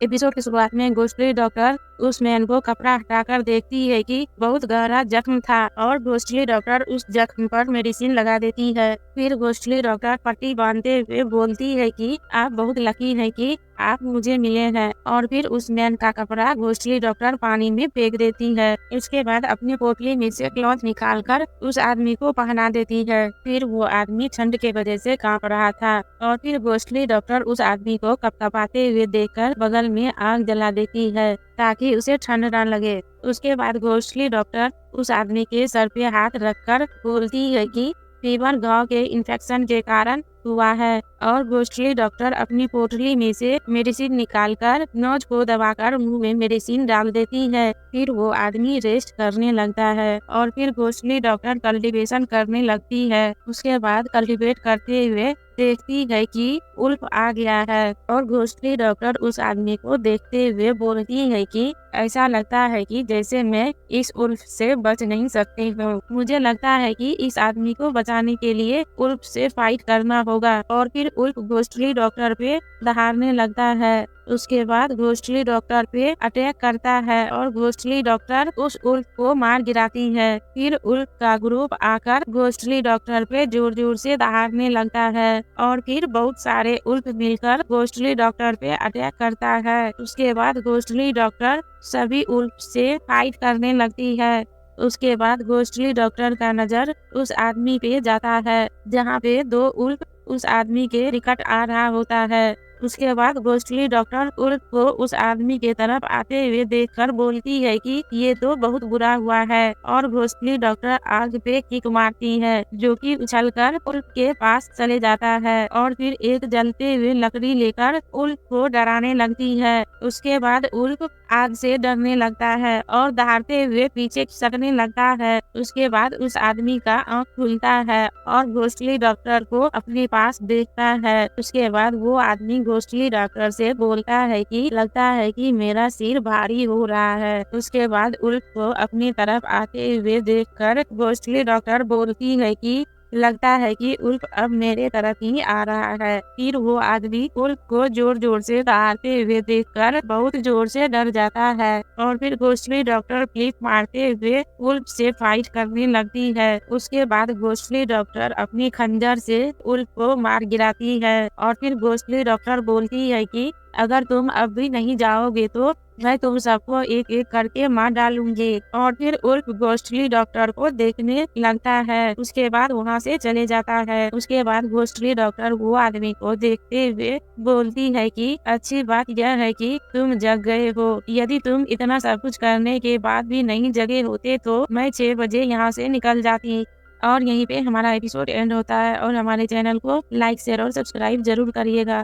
Episode की शुरुआत में घोस्टली डॉक्टर उस मैन को कपड़ा हटाकर देखती है कि बहुत गहरा जख्म था और घोस्टली डॉक्टर उस जख्म पर मेडिसिन लगा देती है। फिर घोस्टली डॉक्टर पट्टी बांधते हुए बोलती है कि आप बहुत लकी हैं कि आप मुझे मिले हैं, और फिर उस मैन का कपड़ा घोस्टली डॉक्टर पानी में फेंक देती है। इसके बाद अपनी पोटली में से क्लॉथ निकालकर उस आदमी को पहना देती है। फिर वो आदमी ठंड के वजह से कांप रहा था और फिर घोस्टली डॉक्टर उस आदमी को कपकपाते हुए देखकर बगल में आग जला देती है ताकि उसे ठंड न लगे। उसके बाद घोस्टली डॉक्टर उस आदमी के सर पे हाथ रखकर बोलती है कि फीवर घाव के इन्फेक्शन के कारण हुआ है, और घोस्टली डॉक्टर अपनी पोटली में से मेडिसिन निकालकर नोज को दबाकर मुंह में मेडिसिन डाल देती है। फिर वो आदमी रेस्ट करने लगता है और फिर घोस्टली डॉक्टर कल्टीवेशन करने लगती है। उसके बाद कल्टीवेट करते हुए देखती है कि उल्फ आ गया है और घोस्टली डॉक्टर उस आदमी को देखते हुए बोलती है कि ऐसा लगता है कि जैसे मैं इस उल्फ से बच नहीं सकती हूँ। मुझे लगता है कि इस आदमी को बचाने के लिए उल्फ से फाइट करना होगा। और फिर उल्फ घोस्टली डॉक्टर पे दहाड़ने लगता है। उसके बाद घोस्टली डॉक्टर पे अटैक करता है और घोस्टली डॉक्टर उस उल्फ को मार गिराती है। फिर उल्फ का ग्रुप आकर घोस्टली डॉक्टर पे जोर जोर से दहाड़ने लगता है और फिर बहुत सारे उल्फ मिलकर घोस्टली डॉक्टर पे अटैक करता है। उसके बाद घोस्टली डॉक्टर सभी उल्फ से फाइट करने लगती है। उसके बाद घोस्टली डॉक्टर का नजर उस आदमी पे जाता है जहाँ पे दो उल्फ उस आदमी के निकट आ रहा होता है। उसके बाद घोस्टली डॉक्टर उल्फ को उस आदमी के तरफ आते हुए देखकर बोलती है कि ये तो बहुत बुरा हुआ है, और घोस्टली डॉक्टर आग पे किक मारती है जो कि उछलकर उल्फ के पास चले जाता है और फिर एक जलते हुए लकड़ी लेकर उल्फ को डराने लगती है। उसके बाद उल्फ आग से डरने लगता है और दहाड़ते हुए पीछे खिसकने लगता है। उसके बाद उस आदमी का आँख खुलता है और घोस्टली डॉक्टर को अपने पास देखता है। उसके बाद वो आदमी घोस्टली डॉक्टर से बोलता है कि लगता है कि मेरा सिर भारी हो रहा है। उसके बाद उल्फ को अपनी तरफ आते हुए देखकर घोस्टली डॉक्टर बोलती है कि लगता है कि उल्फ अब मेरे तरफ ही आ रहा है। फिर वो आदमी उल्फ को जोर जोर से दहाड़ते हुए देखकर बहुत जोर से डर जाता है और फिर घोस्टली डॉक्टर फ्लिप मारते हुए उल्फ से फाइट करने लगती है। उसके बाद घोस्टली डॉक्टर अपनी खंजर से उल्फ को मार गिराती है और फिर घोस्टली डॉक्टर बोलती है कि अगर तुम अब भी नहीं जाओगे तो मैं तुम सबको एक एक करके मार डालूंगी। और फिर उल्फ घोस्टली डॉक्टर को देखने लगता है। उसके बाद वहाँ से चले जाता है। उसके बाद घोस्टली डॉक्टर वो आदमी को देखते हुए बोलती है कि अच्छी बात यह है कि तुम जग गए हो। यदि तुम इतना सब कुछ करने के बाद भी नहीं जगे होते तो मैं 6 बजे यहाँ से निकल जाती। और यहीं पे हमारा एपिसोड एंड होता है, और हमारे चैनल को लाइक शेयर और सब्सक्राइब जरूर करिएगा।